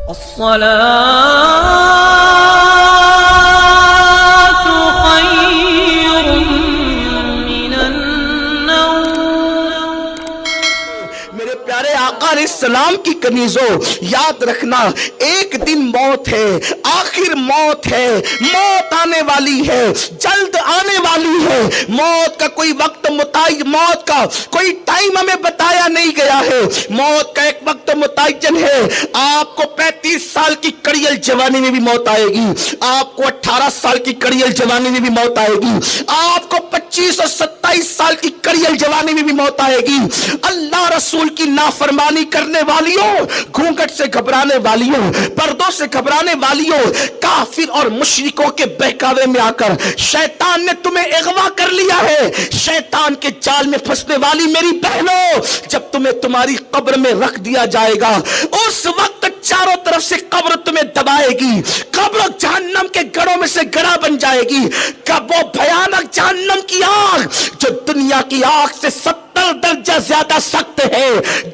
الصلاة خير من النوم۔ میرے پیارے آقا علیہ السلام کی کنیزوں، یاد رکھنا ایک دن موت ہے، آخر موت ہے، موت آنے والی ہے، جلد آنے والی ہے۔ موت کا کوئی وقت متعین، موت کا کوئی ٹائم ہمیں بتایا نہیں گیا ہے۔ موت کا ایک وقت متعین ہے۔ آپ کو 35 سال کی کڑیل جوانی میں بھی موت آئے گی، آپ کو 18 سال کی کڑیل جوانی میں بھی موت آئے گی، آپ کو 25 اور 27 سال کی کڑیل جوانی میں بھی موت آئے گی۔ اللہ رسول کی نافرمانی کرنے والیوں، گھونگھٹ سے گھبرانے والیوں، پردوں سے گھبرانے والیوں، کافر اور مشرکوں کے بہکاوے میں آ کر شیطان نے تمہیں اغوا کر لیا ہے۔ شیطان کے جال میں پھنسنے والی میری بہنوں، جب تمہیں تمہاری قبر میں رکھ دیا جائے گا، اس وقت چاروں طرف سے قبر تمہیں دبائے گی، قبر جہنم کے گڑھوں میں سے گڑھا بن جائے گی۔ کب وہ بھیانک جہنم کی آگ جو دنیا کی آگ سے 70 درجہ زیادہ سخت ہے،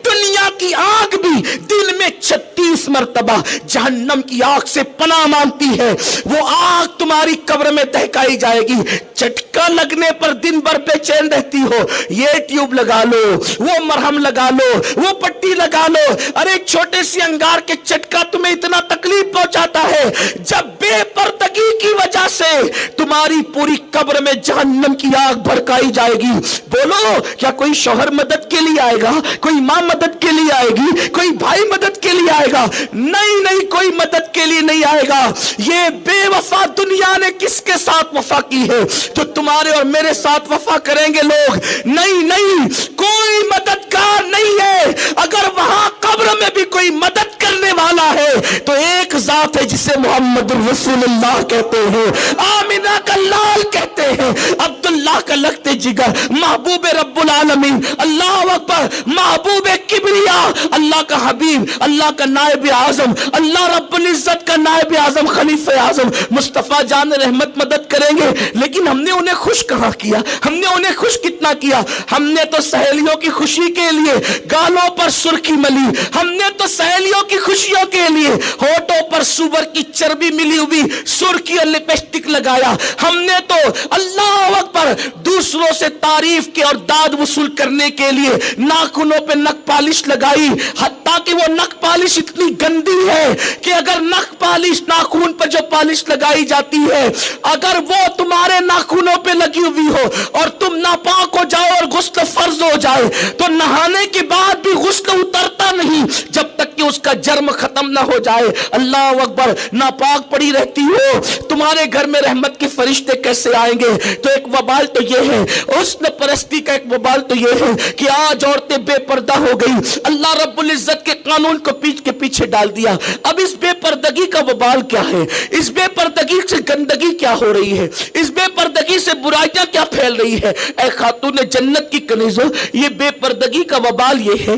دنیا کی آگ بھی دن میں 36 مرتبہ جہنم کی آگ سے پناہ مانگتی ہے، وہ آگ تمہاری قبر میں دہکائی جائے گی۔ چٹکا لگنے پر دن بھر بے چین رہتی ہو، یہ ٹیوب لگا لو، وہ مرہم لگا لو، وہ پٹی لگا لو، ارے چھوٹے سی انگار کے چٹکا تمہیں اتنا تکلیف پہنچاتا ہے، جب بے پردگی کی وجہ سے تمہاری پوری قبر میں جہنم کی آگ بھڑکائی جائے گی۔ بولو، کیا کوئی شوہر مدد کے لیے آئے گا؟ کوئی ماں مدد کے لیے آئے گی؟ کوئی بھائی مدد کے لیے آئے گا؟ نہیں نہیں، کوئی مدد کے لیے نہیں آئے گا۔ یہ بے وفا دنیا نے کس کے ساتھ وفا کی ہے جو تمہارے اور میرے ساتھ وفا کریں گے لوگ؟ نہیں نہیں، کوئی مددگار نہیں ہے۔ اگر وہاں قبر میں بھی کوئی مدد کرنے والا ہے تو ایک ذات ہے جسے محمد رسول اللہ کہتے ہیں، آمینہ کا لال کہتے ہیں، عبداللہ کا لگتے جگر، محبوب رب العالمین، اللہ اکبر، محبوب کبریا، اللہ کا حبیب، اللہ کا نائب اعظم، اللہ رب العزت کا نائب اعظم، خلیفہ اعظم مصطفیٰ جان رحمت مدد کریں گے۔ لیکن ہم نے انہیں خوش کہاں کیا؟ ہم نے انہیں خوش کتنا کیا؟ ہم نے تو سہیلیوں کی خوشی کے لیے گالوں پر سرخی ملی، ہم نے تو سہیلیوں کی خوشیوں کے لیے ہونٹوں پر سور کی چربی ملی ہوئی سرخی اور لپسٹک لگایا، ہم نے تو اللہ اکبر دوسروں سے تعریف کے اور داد وصول کرنے کے لیے ناخنوں پہ نک پالش لگائی، حتیٰ کہ وہ نک پالش اتنی گندی ہے کہ اگر نک پالش ناخن پر جو پالش لگائی جاتی ہے، اگر وہ تمہارے ناخنوں پہ لگی ہوئی ہو اور تم ناپاک ہو جاؤ اور غسل فرض ہو جائے تو نہانے کے بعد بھی غسل اترتا نہیں جب تک کہ اس کا جرم ختم نہ ہو جائے۔ اللہ اکبر، ناپاک پڑی رہتی ہو، تمہارے گھر میں رحمت کے فرشتے کیسے آئیں گے؟ تو ایک وبال تو یہ ہے، حسن پرستی کا ایک وبال تو یہ ہے کہ آج عورتیں بے پردہ ہو گئی، اللہ رب العزت کے قانون کو پیچھ کے پیچھے ڈال دیا۔ اب اس بے پردگی کا وبال کیا ہے؟ اس بے پردگی سے گندگی کیا ہو رہی ہے؟ اس بے پردگی سے برائیاں کیا پھیل رہی ہے؟ اے خاتون جنت کی کنیزوں، یہ بے پردگی کا وبال یہ ہے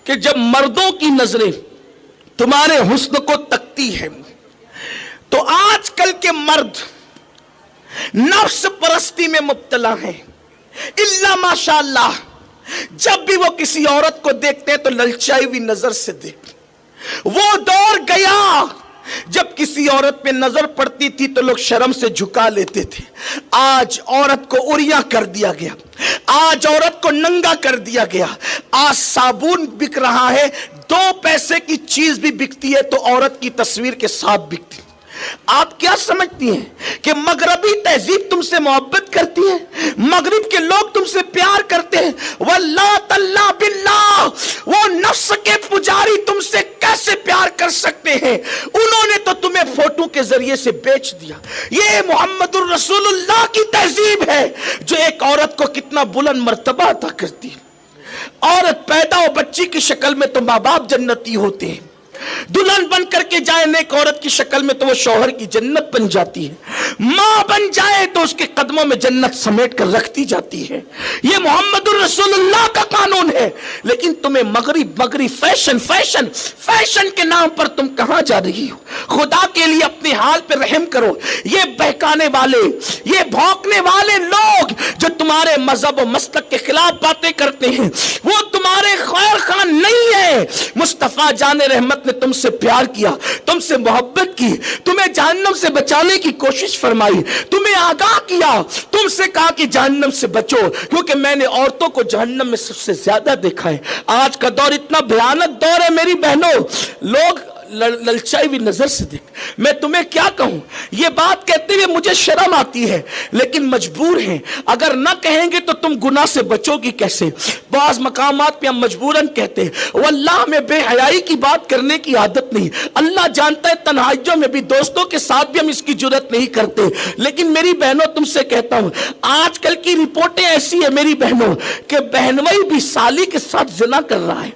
کہ جب مردوں کی نظریں تمہارے حسن کو تکتی ہے تو آج کل کے مرد نفس پرستی میں مبتلا ہیں، الا ماشاءاللہ جب بھی وہ کسی عورت کو دیکھتے ہیں تو للچائی ہوئی نظر سے دیکھتے۔ وہ دور گیا جب کسی عورت پہ نظر پڑتی تھی تو لوگ شرم سے جھکا لیتے تھے۔ آج عورت کو عریاں کر دیا گیا، آج عورت کو ننگا کر دیا گیا۔ آج صابون بک رہا ہے، 2 پیسے کی چیز بھی بکتی ہے تو عورت کی تصویر کے ساتھ بکتی ہے۔ آپ کیا سمجھتی ہیں کہ مغربی تہذیب تم سے محبت کرتی ہے؟ مغرب کے لوگ تم سے پیار کرتے ہیں؟ واللہ تاللہ باللہ وہ نفس کے پجاری تم سے کیسے پیار کر سکتے ہیں؟ انہوں نے تو تمہیں فوٹو کے ذریعے سے بیچ دیا۔ یہ محمد الرسول اللہ کی تہذیب ہے جو ایک عورت کو کتنا بلند مرتبہ عطا کرتی ہے۔ عورت پیدا ہو بچی کی شکل میں تو ماں باپ جنتی ہوتے ہیں، دلہن بن کر کے جائے نیک عورت کی شکل میں تو وہ شوہر کی جنت بن جاتی ہے۔ मां बन जाए तो उसके कदमों में जन्नत समेट कर रखती जाती है। ये मोहम्मदुर रसूलुल्लाह का कानून है। लेकिन तुम्हें मगरी फैशन के नाम पर तुम कहां जा रही हो? खुदा के लिए अपने हाल पे रहम करो। ये बहकाने वाले, ये भौंकने वाले लोग जो तुम्हारे मजहब और मसलक के खिलाफ बातें करते हैं, वो तुम्हारे खैर खान नहीं है। मुस्तफा जाने रहमत ने तुमसे प्यार किया, तुमसे मोहब्बत की, तुम्हें जहन्नम से बचाने की कोशिश फरमाई, तुम्हें आगाह किया, तुमसे कहा कि जहन्नम से बचो, क्योंकि मैंने औरतों को जहन्नम में सबसे ज्यादा देखा है। आज का दौर इतना भयानक दौर है मेरी बहनों, लोग ललचाई हुई नजर से देख। मैं तुम्हें क्या कहूं, ये बात कहते हुए मुझे शर्म आती है, लेकिन मजबूर हैं। अगर ना कहेंगे तो तुम गुनाह से बचोगी कैसे? बाज मकामात पे हम मजबूरन कहते हैं, वल्लाह में बेहयाई की बात करने की आदत नहीं। अल्लाह जानता है तन्हाइयों में भी, दोस्तों के साथ भी हम इसकी जुर्रत नहीं करते। लेकिन मेरी बहनों तुमसे कहता हूं, आजकल की रिपोर्टें ऐसी है मेरी बहनों कि बहनवई भी साली के साथ जिना कर रहा है,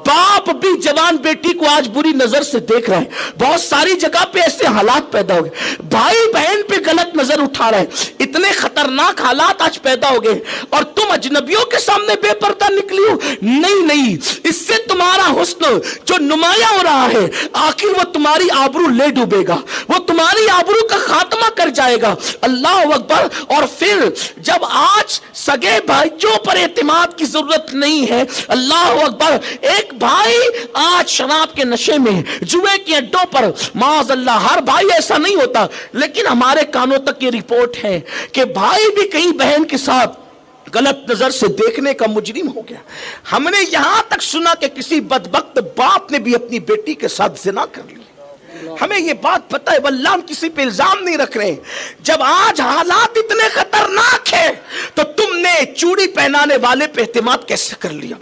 बाप भी जवान बेटी को आज बुरी नजर से देख रहा है। बहुत सारी जगह पे ऐसे हालात पैदा हो गए, भाई बहन पे गलत नजर उठा रहा है। इतने खतरनाक हालात आज पैदा हो गए और तुम अजनबियों के सामने बेपर्दा निकली हो। नहीं, इससे तुम्हारा हुस्न जो नुमाया हो रहा है, आखिर वो तुम्हारी आबरू ले डूबेगा, वो तुम्हारी आबरू का खात्मा कर जाएगा। अल्लाह अकबर। और फिर जब आज सगे भाइयों पर एतमाद की जरूरत नहीं है, अल्लाह अकबर, एक भाई आज शराब के नशे में, जुए के अड्डों पर, माज़अल्लाह, हर भाई ऐसा नहीं होता, लेकिन हमारे कानों तक ये रिपोर्ट है कि भाई भी कहीं बहन के साथ गलत नजर से देखने का मुजरिम हो गया। हमने यहां तक सुना कि किसी बदबख्त बाप ने भी अपनी बेटी के साथ जिना कर लिया। हमें ये बात पता है, वल्लाह हम किसी पे इल्जाम नहीं रख रहे। जब आज हालात इतने खतरनाक है तो तुमने चूड़ी पहनाने वाले पे एतमाद कैसे कर लिया?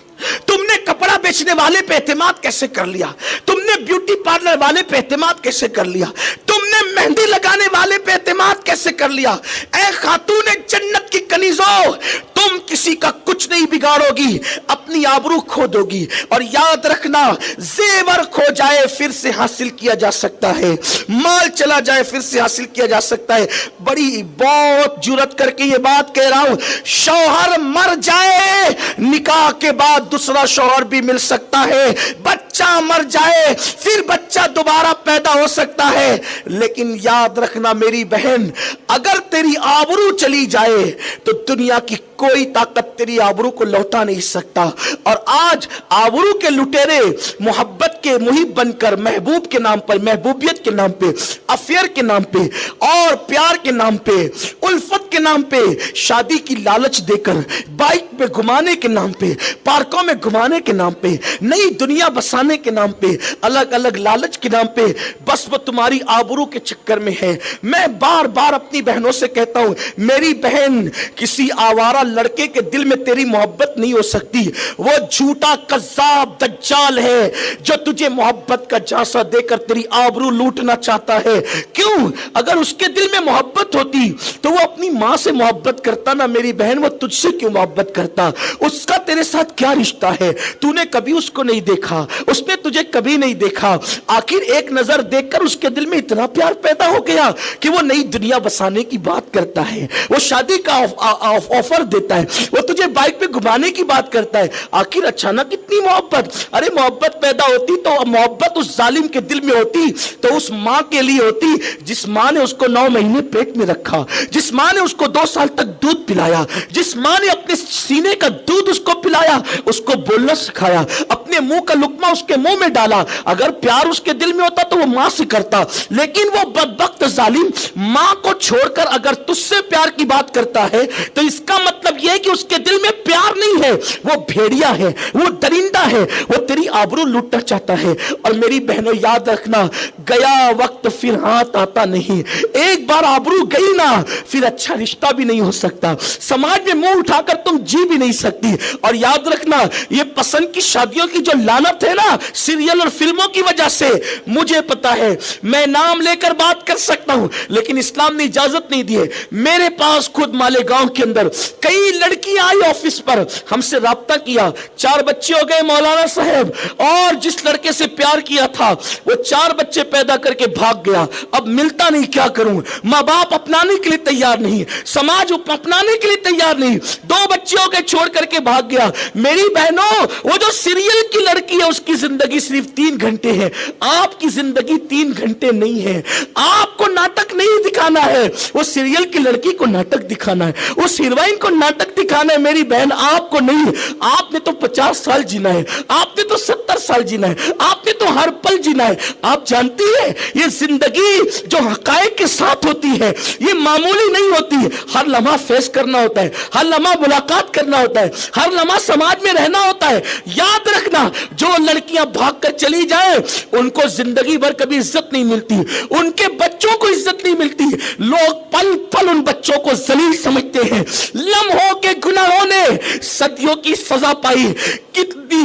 तुमने कपड़ा बेचने वाले पे एतमाद कैसे कर लिया? तुमने ब्यूटी पार्लर वाले पे एतमाद कैसे कर लिया? तुमने मेहंदी लगाने वाले पे एतमाद कैसे कर लिया? ऐ खातून जन्नत की कनीजों, तुम किसी का कुछ नहीं बिगाड़ोगी, अपनी आबरू खो दोगी। और याद रखना, जेवर खो जाए फिर से हासिल किया जा सकता है, माल चला जाए फिर से हासिल किया जा सकता है। बड़ी बहुत जुर्रत करके ये बात कह रहा हूं, शौहर मर जाए निकाह के बाद दूसरा शौहर भी मिल सकता है, बच्चा मर जाए फिर बच्चा दोबारा पैदा हो सकता है। लेकिन याद रखना मेरी बहन, अगर तेरी आबरू चली जाए तो दुनिया की कोई ताकत तेरी आबरू को लौटा नहीं सकता। और आज आबरू के लुटेरे मोहब्बत के मुहिब बनकर महबूब के नाम पर, महबूबियत के नाम पे, अफेयर के नाम पे और प्यार के नाम पे, उल्फत के नाम पे, शादी की लालच देकर, बाइक पे घुमाने के नाम पे, पार्कों में घुमाने के नाम पे, नई दुनिया बसाने के नाम पे, अलग अलग लालच के नाम पे, बस वो तुम्हारी आबरू के चक्कर में है। मैं बार बार अपनी बहनों से कहता हूं, मेरी बहन, किसी आवारा लड़के के दिल में तेरी मोहब्बत नहीं हो सकती। वो झूठा कज़्ज़ाब दज्जाल है जो तुझे मोहब्बत का झांसा देकर तेरी आबरू लूटना चाहता है। क्यों? अगर उसके दिल में मोहब्बत होती तो वो अपनी मां से मोहब्बत करता ना मेरी बहन, वो तुझसे क्यों मोहब्बत करता? उसका तेरे साथ क्या रिश्ता है? तूने कभी उसको नहीं देखा, उसने तुझे कभी नहीं देखा। आखिर एक नजर देखकर उसके दिल में इतना प्यार पैदा हो गया कि वो नई दुनिया बसाने की बात करता है, वो शादी का ऑफर देता है, वो तुझे बाइक पे घुमाने की बात करता है। आखिर अचानक इतनी मोहब्बत? अरे मोहब्बत पैदा होती तो मोहब्बत उस जालिम के दिल में होती तो उस मां के लिए होती जिस मां ने उसको 9 महीने पेट में रखा, जिस मां ने उसको 2 साल तक दूध पिलाया, जिस मां ने अपने सीने का दूध उसको पिलाया, उसको बोलना सिखाया, अपने मुंह का लुकमा उसके मुंह में डाला। अगर प्यार उसके दिल में होता तो वो मां से करता, लेकिन वो बदबख्त जालिम मां को छोड़कर अगर तुझसे प्यार की बात करता है तो इसका मतलब यह है कि उसके दिल में प्यार नहीं है, वो भेड़िया है, वो दरिंदा है, वो तेरी आबरू लूटना चाहता है। और मेरी बहनों याद रखना, गया वक्त फिर हाथ आता नहीं। एक बार आबरू गई ना, फिर अच्छा रिश्ता भी नहीं हो सकता, समाज में मुंह उठाकर तुम जी भी नहीं सकती। और याद रखना, ये पसंद की शादियों की जो लानत है ना, सीरियल और फिल्मों की वजह से, मुझे पता है, मैं नाम लेकर बात कर सकता हूं, लेकिन इस्लाम ने इजाजत नहीं दी है। मेरे पास खुद मालेगांव के अंदर कई लड़कियां आई ऑफिस पर, हमसे राब्ता किया, 4 बच्चे हो गए मौलाना साहब, और जिस लड़के से प्यार किया था वो 4 बच्चे पैदा पैदा करके भाग गया, अब मिलता नहीं, क्या करूं? माँ बाप अपनाने के लिए तैयार नहीं, समाज अपनाने के लिए तैयार नहीं, 2 बच्चियों के छोड़ करके भाग गया। मेरी बहनों, वो जो सीरियल की लड़की है उसकी जिंदगी सिर्फ 3 घंटे है, आपकी जिंदगी 3 घंटे नहीं है। आपको नाटक नहीं दिखाना है, वो सीरियल की लड़की को नाटक दिखाना है, उस हीरोइन को नाटक दिखाना है। मेरी बहन, आपको नहीं। आपने तो 50 साल जीना है, आपने तो 70 साल जीना है, आपने तो हर पल जीना है। आप जानती है, ये जिंदगी जो हकायक के साथ होती है ये मामूली नहीं होती है। हर लम्हा फेस करना होता है, हर लम्हा मुलाकात करना होता है, हर लम्हा समाज में रहना होता है। याद रखना, जो लड़कियां भागकर चली जाए उनको जिंदगी भर कभी इज्जत नहीं मिलती, उनके बच्चों को इज्जत नहीं मिलती। लोग पल पल उन बच्चों को जलील समझते हैं। लम्हों के गुनाहों ने सदियों की सजा पाई। कितनी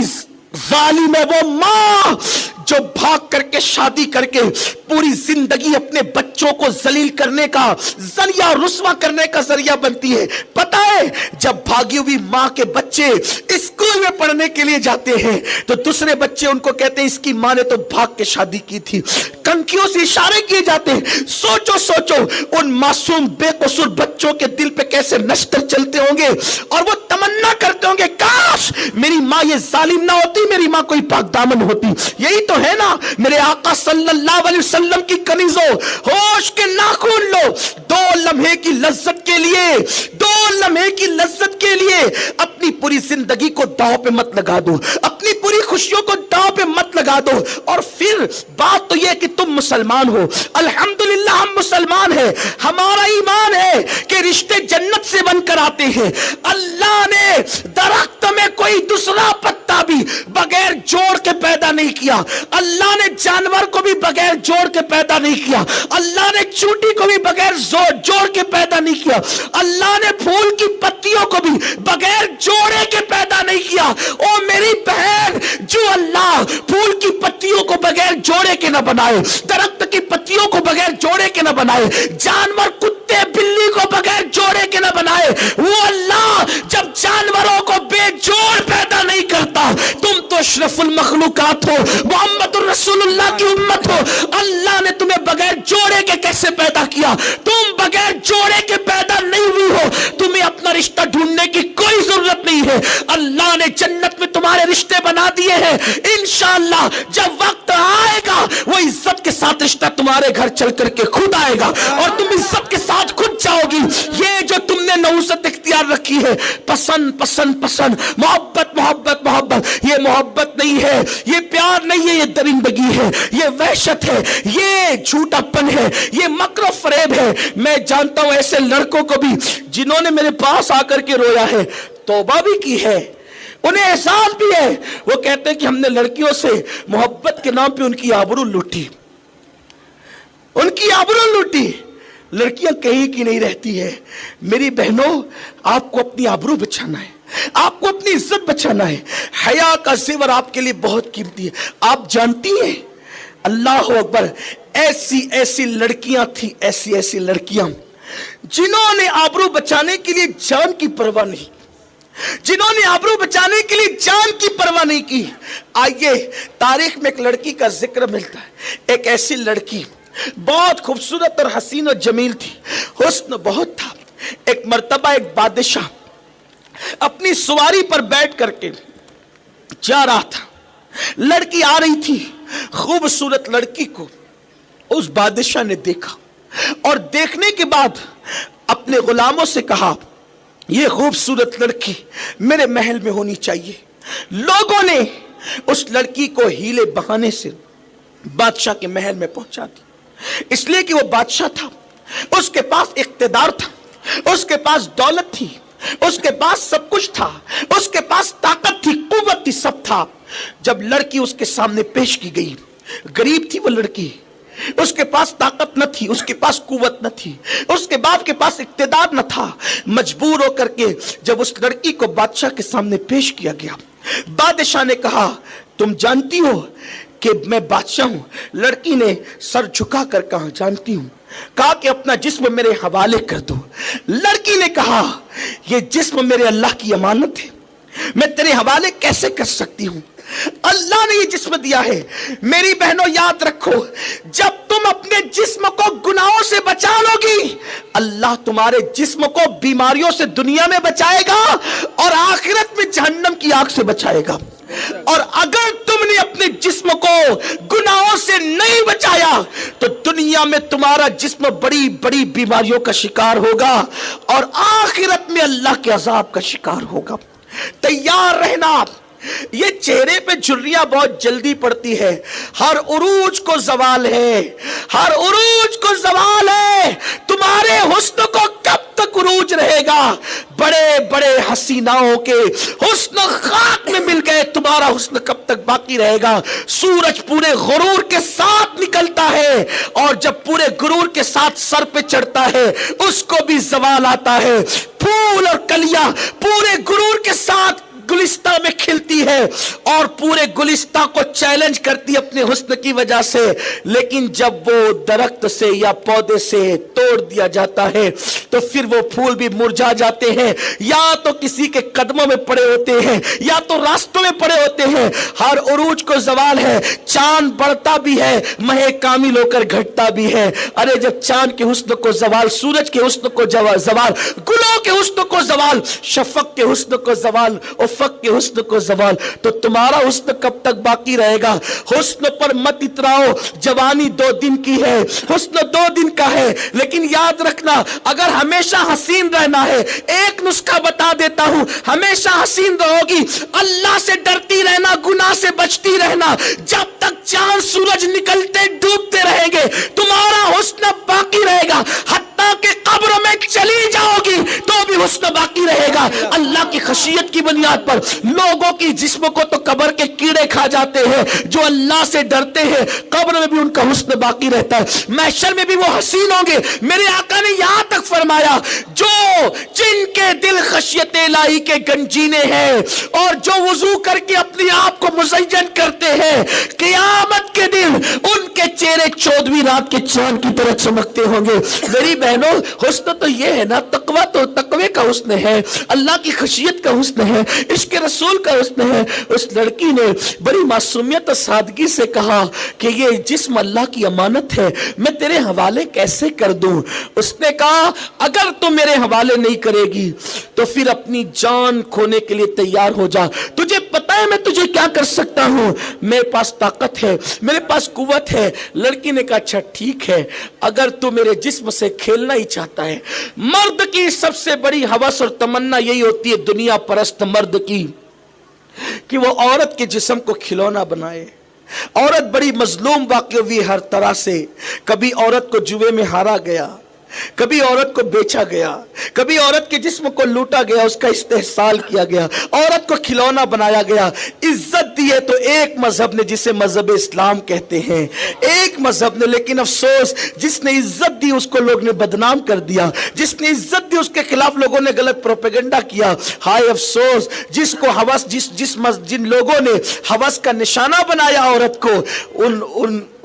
जालिम है वो माँ जो भाग करके शादी करके पूरी जिंदगी अपने बच्चों को जलील करने का जरिया, रुस्वा करने का जरिया बनती है। पता है, जब भागी हुई माँ के बच्चे स्कूल में पढ़ने के लिए जाते हैं तो दूसरे बच्चे उनको कहते हैं इसकी माँ ने तो भाग के शादी की थी। कंकियों से इशारे किए जाते हैं। सोचो सोचो उन मासूम बेकसूर बच्चों के दिल पे कैसे नश्तर चलते होंगे और वो तमन्ना करते होंगे काश मेरी माँ ये जालिम ना होती, मेरी माँ कोई पाकदामन होती। यही तो है ना मेरे आका सल्लल्लाहु अलैहि वसल्लम की कनीजों, होश के नाखून लो। 2 लम्हे की लज्जत के लिए, 2 लम्हे की लज्जत के लिए अपनी पूरी जिंदगी को दांव पे मत लगा दो, अपनी पूरी खुशियों को दांव पे मत लगा दो। और फिर बात तो यह कि तुम मुसलमान हो, अल्हम्दुलिल्लाह हम मुसलमान हैं, हमारा ईमान है कि रिश्ते जन्नत से बनकर आते हैं। अल्लाह ने दरख्त में कोई दूसरा पत्ता भी बगैर जोड़ के पैदा नहीं किया। अल्लाह ने जानवर को भी बगैर जोड़ के पैदा नहीं किया। अल्लाह ने चूंटी को भी बगैर जोड़ के पैदा नहीं किया। अल्लाह ने फूल की पत्तियों को भी बगैर जोड़े के पैदा नहीं किया। ओ मेरी बहन, जो अल्लाह फूल की पत्तियों को बगैर जोड़े के न बनाए, दरख्त की पत्तियों को बगैर जोड़े के न बनाए, जानवर कुत्ते बिल्ली को बगैर जोड़े के न बनाए, वो अल्लाह जब जानवरों को बेजोड़ पैदा नहीं करता, तुम तो अशरफुल मखलूकात हो, मोहम्मदुर रसूलुल्लाह की उम्मत हो। अल्लाह ने तुम्हें बगैर जोड़े के कैसे पैदा किया? तुम बगैर जोड़े के पैदा नहीं हुई हो। तुम्हें अपना रिश्ता ढूंढने की कोई जरूरत नहीं है। अल्लाह ने जन्नत में तुम्हारे रिश्ते बना दिए हैं। इंशाअल्लाह जब वक्त आएगा वो इज्जत के साथ रिश्ता तुम्हारे घर चल करके खुद आएगा और तुम इज्जत के साथ खुद जाओगी। ये जो तुमने नौसत इख्तियार रखी है, पसंद पसंद पसंद, मोहब्बत मोहब्बत मोहब्बत, ये मोहब्बत नहीं है, ये प्यार नहीं है, ये दरिंदगी है, ये वहशत है, ये झूठापन है, ये मकर फरेब है। मैं जानता हूं ऐसे लड़कों को भी जिन्होंने मेरे पास आकर के रोया है, तौबा भी की है, उन्हें एहसास भी है। वो कहते हैं कि हमने लड़कियों से मोहब्बत के नाम पे उनकी आबरू लूटी, उनकी आबरू लूटी। लड़कियां कहीं की नहीं रहती है। मेरी बहनों, आपको अपनी आबरू बचाना है, आपको अपनी इज्जत बचाना है। हया का ज़ेवर आपके लिए बहुत कीमती है। आप जानती हैं, अल्लाह अकबर, ऐसी ऐसी लड़कियां थी, ऐसी ऐसी लड़कियां जिन्होंने आबरू बचाने के लिए जान की परवाह नहीं, जिन्होंने आबरू बचाने के लिए जान की परवाह नहीं की। आइए, तारीख में एक लड़की का जिक्र मिलता है। एक ऐसी लड़की बहुत खूबसूरत और हसीन और जमील थी, हुस्न बहुत था। एक मर्तबा एक बादशाह अपनी सवारी पर बैठ करके जा रहा था। लड़की आ रही थी। खूबसूरत लड़की को उस बादशाह ने देखा और देखने के बाद अपने गुलामों से कहा, यह खूबसूरत लड़की मेरे महल में होनी चाहिए। लोगों ने उस लड़की को हीले बहाने से बादशाह के महल में पहुंचा दी, इसलिए कि वो बादशाह था, उसके पास इख्तिदार था, उसके पास दौलत थी, उसके पास सब कुछ था, उसके पास ताकत थी, कुव्वत थी, सब था। जब लड़की उसके सामने पेश की गई, गरीब थी वो लड़की, उसके पास ताकत न थी, उसके पास कुव्वत न थी, उसके बाप के पास इख्तिदार न था। मजबूर होकर के जब उस लड़की को बादशाह के सामने पेश किया गया, बादशाह ने कहा, तुम जानती हो कि मैं बादशाह हूं? लड़की ने सर झुका कर कहा, जानती हूं। कहा कि अपना जिस्म मेरे हवाले कर दो। लड़की ने कहा, यह जिस्म मेरे अल्लाह की अमानत है, मैं तेरे हवाले कैसे कर सकती हूं? अल्लाह ने ये जिस्म दिया है। मेरी बहनों याद रखो, जब तुम अपने जिस्म को गुनाहों से बचा लोगी, अल्लाह तुम्हारे जिस्म को बीमारियों से दुनिया में बचाएगा और आखिरत में जहन्नम की आग से बचाएगा। और अगर तुमने अपने जिस्म को गुनाहों से नहीं बचाया तो दुनिया में तुम्हारा जिस्म बड़ी बड़ी बीमारियों का शिकार होगा और आखिरत में अल्लाह के अजाब का शिकार होगा। तैयार रहना। ये चेहरे पे झुर्रियां बहुत जल्दी पड़ती है, हर उरूज को जवाल है, हर उरूज को जवाल है। तुम्हारे हुस्न को कब तक उरूज रहेगा? बड़े बड़े हसीनाओं के हुस्न खाक में मिल गए, तुम्हारा हुस्न कब तक बाकी रहेगा? सूरज पूरे गुरूर के साथ निकलता है और जब पूरे गुरूर के साथ सर पे चढ़ता है उसको भी जवाल आता है। फूल और कलियां पूरे गुरूर के साथ गुलिस्ता में खिलती है और पूरे गुलिस्ता को चैलेंज करती है अपने हुस्न की वजह से, लेकिन जब वो दरख्त से या पौधे से तोड़ दिया जाता है तो फिर वो फूल भी मुरझा जाते हैं, या तो किसी के कदमों में पड़े होते हैं या तो रास्तों में पड़े होते हैं। हर उरूज को जवाल है। चांद बढ़ता भी है, महे कामिल होकर घटता भी है। अरे जब चांद के हुस्न को जवाल, सूरज के हुस्न को जवाल, गुलों के हुस्न को जवाल, शफक के हुस्न को जवाल, फक के हुस्न को जवाल, तो तुम्हारा हुस्न कब तक बाकी रहेगा? हुस्न पर मत इतराओ। जवानी 2 दिन की है, हुस्न 2 दिन का है, लेकिन याद रखना अगर हमेशा हसीन रहना है, एक नुस्खा बता देता हूं, हमेशा हसीन रहोगी, अल्लाह से डरती रहना, गुनाह से बचती रहना। जब तक चांद सूरज निकलते डूबते रहेंगे तुम्हारा हुस्न बाकी रहेगा। हत्ता के कब्र में चली जाओगी तो भी हुस्न बाकी रहेगा। अल्लाह की खशियत की बुनियाद पर लोगों की जिस्म को तो कब्र के कीड़े खा जाते हैं, जो अल्लाह से डरते हैं कब्र में भी उनका हुस्न बाकी रहता है, महशर में भी वो हसीन होंगे। मेरे आका ने यहां तक फरमाया, जो जिनके दिल खशियत इलाही के गंजीने हैं और जो वुजू करके अपने आप को मुज़य्यन करते हैं, क़यामत के दिन उनके चेहरे 14वीं रात के चांद की तरह चमकते होंगे। मेरी बहनों, हुस्न तो ये है ना, तकवा तो तकवे का हुस्न है, अल्लाह की खशियत का हुस्न है, इसके रसूल का हुस्न है। उस लड़की ने बड़ी मासूमियत और सादगी से कहा कि ये जिस्म अल्लाह की अमानत है, मैं तेरे हवाले कैसे कर दूं? उसने कहा, अगर तुम मेरे हवाले नहीं करेगी तो फिर अपनी जान खोने के लिए तैयार हो जा। तुझे पता है मैं तुझे क्या कर सकता हूं? मेरे पास ताकत है, मेरे पास कुव्वत है। लड़की ने कहा, अच्छा ठीक है, अगर तू मेरे जिस्म से खेलना ही चाहता है। मर्द की सबसे बड़ी हवस और तमन्ना यही होती है, दुनिया परस्त मर्द की, कि वो औरत के जिस्म को खिलौना बनाए। औरत बड़ी मजलूम वाक़ई हुई हर तरह से। कभी औरत को जुए में हारा गया, कभी औरत को बेचा गया, कभी औरत के जिस्म को लूटा गया, उसका इस्तेहसाल किया गया, औरत को खिलौना बनाया गया। इज्जत दी है तो एक मजहब ने, जिसे मजहब इस्लाम कहते हैं, एक मजहब ने, लेकिन अफसोस जिसने इज्जत दी उसको लोग ने बदनाम कर दिया, जिसने इज्जत दी उसके खिलाफ लोगों ने गलत प्रोपेगेंडा किया। हाय अफसोस, जिसको हवस जिन लोगों ने हवस का निशाना बनाया औरत को,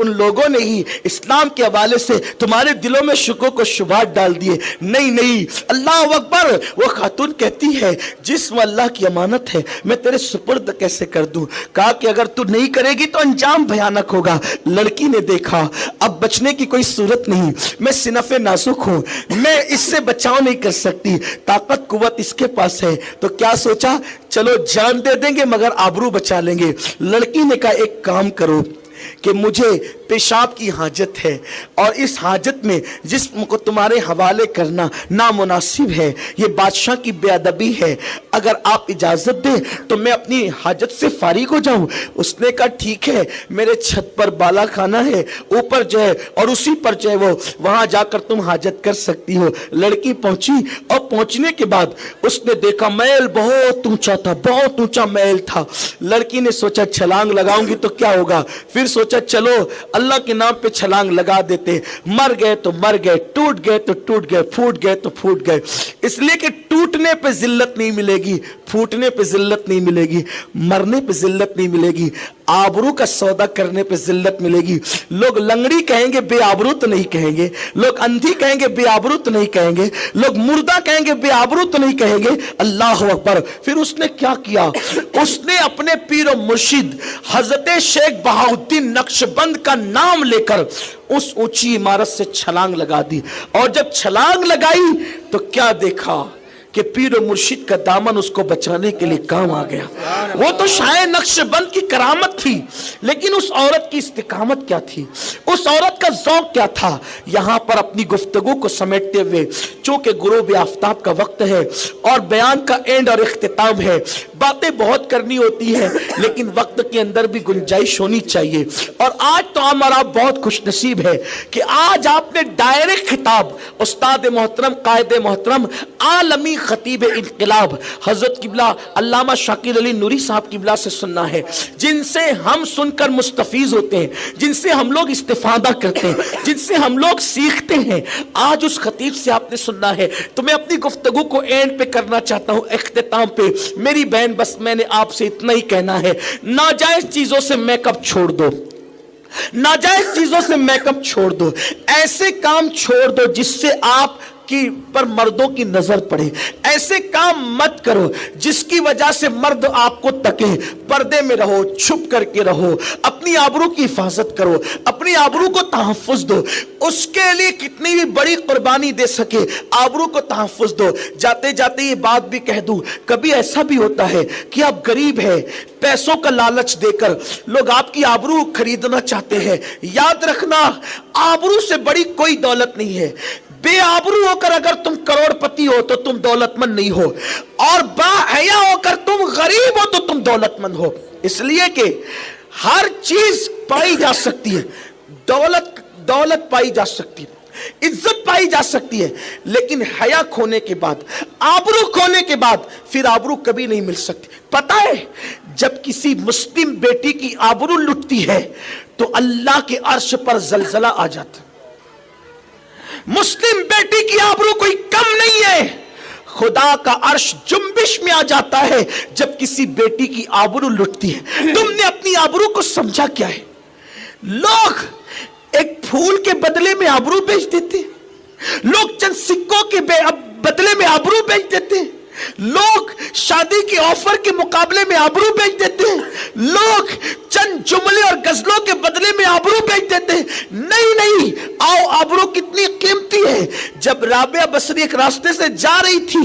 उन लोगों ने ही इस्लाम के हवाले से तुम्हारे दिलों में शुकों को शुबहात डाल दिए। नहीं नहीं, अल्लाह अकबर। वो खातून कहती है, जिस्म अल्लाह की अमानत है, मैं तेरे सुपुर्द कैसे कर दूं? कहा कि अगर तू नहीं करेगी तो अंजाम भयानक होगा। लड़की ने देखा अब बचने की कोई सूरत नहीं, मैं सिनफे नाजुक हूं, मैं इससे बचाव नहीं कर सकती, ताकत कुव्वत इसके पास है। तो क्या सोचा, चलो जान दे देंगे मगर आबरू बचा लेंगे। लड़की ने कहा, एक काम करो कि मुझे पेशाब की हाजत है और इस हाजत में जिस्म को तुम्हारे हवाले करना नामुनासिब है, ये बादशाह की बेअदबी है, अगर आप इजाजत दें तो मैं अपनी हाजत से फारिग हो जाऊं। उसने कहा ठीक है, मेरे छत पर बाला खाना है, ऊपर जो है और उसी पर जो है वो वहां जाकर तुम हाजत कर सकती हो। लड़की पहुंची और पहुंचने के बाद उसने देखा महल बहुत ऊंचा था, बहुत ऊंचा महल था। लड़की ने सोचा छलांग लगाऊंगी तो क्या होगा, फिर सोचा चलो اللہ के नाम पे छलांग लगा देते, मर गए तो मर गए, टूट गए तो टूट गए, फूट गए तो फूट गए। इसलिए कि टूटने पे जिल्लत नहीं मिलेगी, फूटने पे जिल्लत नहीं मिलेगी, मरने पे जिल्लत नहीं मिलेगी, आबरू का सौदा करने पे जिल्लत मिलेगी। लोग लंगड़ी कहेंगे, बेआबरू तो नहीं कहेंगे, लोग अंधी कहेंगे, बेआबरू तो नहीं कहेंगे, लोग मुर्दा कहेंगे, बेआबरू तो नहीं कहेंगे। अल्लाह अकबर। फिर उसने क्या किया, उसने अपने पीर और मुर्शिद हजरत शेख बहाउद्दीन नक्शबंद का नाम लेकर उस ऊंची इमारत से छलांग लगा दी। और जब छलांग लगाई तो क्या देखा कि पीर और मुर्शिद का दामन उसको बचाने के लिए काम आ गया। वो तो शायद नक्शबंद की करामत थी, लेकिन उस औरत की इस्तिकामत क्या थी, उस औरत का ज़ौक़ क्या था। यहां पर अपनी गुफ्तगू को समेटते हुए, चूंकि गुरूब आफ्ताब का वक्त है और बयान का एंड और इख्तिताम है, बातें बहुत करनी होती है लेकिन वक्त के अंदर भी गुंजाइश होनी चाहिए। और आज तो हमारा बहुत खुशनसीब है कि आज आपने डायरेक्ट खिताब उस्ताद मोहतरम, कायदे मोहतरम, आलमी खतीब इनकलाब हजरत किबला अल्लामा शाकिर अली नूरी साहब किबला से सुनना है, जिनसे हम सुनकर मुस्तफीज होते हैं, जिनसे हम लोग इस्तिफादा करते हैं, जिनसे हम लोग सीखते हैं। आज उस खतीब से आपने सुनना है। तो मैं अपनी गुफ्तगू को एंड पे करना चाहता हूं, इख्तिताम पे। मेरी बहन, बस मैंने आपसे इतना ही कहना है, नाजायज चीजों से मेकअप छोड़ दो, नाजायज चीजों से मेकअप छोड़ दो, ऐसे काम छोड़ दो जिससे आप की पर मर्दों की नजर पड़े। ऐसे काम मत करो जिसकी वजह से मर्द आपको तके। पर्दे में रहो, छुप करके रहो, अपनी आबरू की हिफाजत करो, अपनी आबरू को तहफ्फुज दो। उसके लिए कितनी भी बड़ी कुर्बानी दे सके, आबरू को तहफ्फुज दो। जाते जाते ये बात भी कह दूं, कभी ऐसा भी होता है कि आप गरीब है, पैसों का लालच देकर लोग आपकी आबरू खरीदना चाहते हैं। याद रखना, आबरू से बड़ी कोई दौलत नहीं है। बेआबरू होकर अगर तुम करोड़पति हो तो तुम दौलतमंद नहीं हो, और बाहया होकर तुम गरीब हो तो तुम दौलतमंद हो। इसलिए कि हर चीज पाई जा सकती है, दौलत पाई जा सकती है, इज्जत पाई जा सकती है, लेकिन हया खोने के बाद, आबरू खोने के बाद फिर आबरू कभी नहीं मिल सकती। पता है, जब किसी मुस्लिम बेटी की आबरू लुटती है तो अल्लाह के अर्श पर जलजला आ जाता। मुस्लिम बेटी की आबरू कोई कम नहीं है, खुदा का अर्श जुम्बिश में आ जाता है जब किसी बेटी की आबरू लुटती है। तुमने अपनी आबरू को समझा क्या है? लोग एक फूल के बदले में आबरू बेच देते, लोग चंद सिक्कों के बदले में आबरू बेच देते, लोग शादी के ऑफर के मुकाबले में आबरू बेच देते हैं, लोग चंद जुमले और गजलों के बदले में आबरू बेच देते हैं। नहीं नहीं, आओ, आबरू कितनी कीमती है। जब राबिया बसरी एक रास्ते से जा रही थी,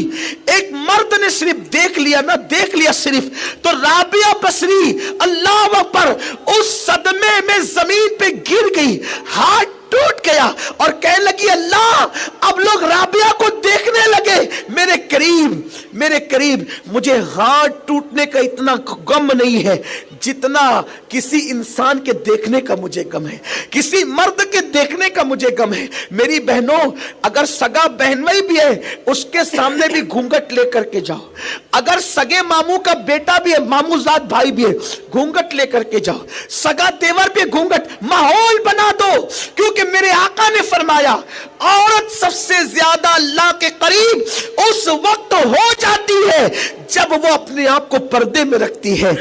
एक मर्द ने सिर्फ देख लिया सिर्फ, तो राबिया बसरी अल्लाह पर उस सदमे में जमीन पे गिर गई, हाथ टूट गया और कहने लगी, अल्लाह, अब लोग राबिया को देखने लगे। मेरे करीब मुझे हाथ टूटने का इतना गम नहीं है जितना किसी इंसान के देखने का मुझे गम है, किसी मर्द के देखने का मुझे गम है। मेरी बहनों, अगर सगा बहनोई भी है उसके सामने भी घूंघट लेकर के जाओ, अगर सगे मामू का बेटा भी है, मामूजाद भाई भी है, घूंघट लेकर के जाओ, सगा देवर पे घूंघट, माहौल बना दो। क्योंकि मेरे आका ने फरमाया, औरत सबसे ज्यादा अल्लाह के करीब उस वक्त हो जाती है जब वो अपने आप को पर्दे में रखती है।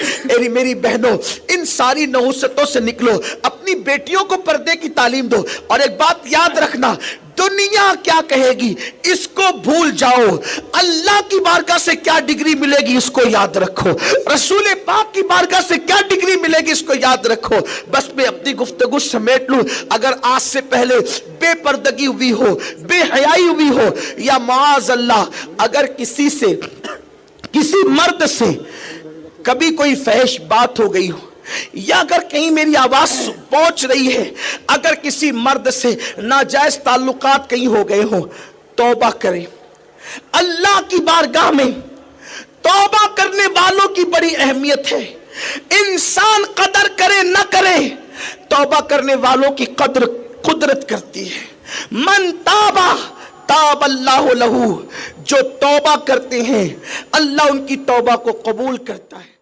मेरी बहनों, इन सारी नहुसतों से निकलो, अपनी बेटियों को पर्दे की तालीम दो। और एक बात याद रखना, दुनिया क्या कहेगी इसको भूल जाओ, अल्लाह की बारगाह से क्या डिग्री मिलेगी इसको याद रखो, रसूल पाक की बारगाह से क्या डिग्री मिलेगी इसको याद रखो। बस मैं अपनी गुफ्तगू समेट लूं। अगर आज से पहले बेपर्दगी हुई हो, बेहयाई हुई हो, या माज़ अल्लाह अगर किसी मर्द से कभी कोई फहश बात हो गई हो, या अगर कहीं मेरी आवाज पहुंच रही है, अगर किसी मर्द से नाजायज ताल्लुकात कहीं हो गए हो, तौबा करें। अल्लाह की बारगाह में तौबा करने वालों की बड़ी अहमियत है। इंसान कदर करे न करे, तौबा करने वालों की कदर कुदरत करती है। मन ताबा ताब अल्लाहु लहू, जो तौबा करते हैं अल्लाह उनकी तौबा को कबूल करता है।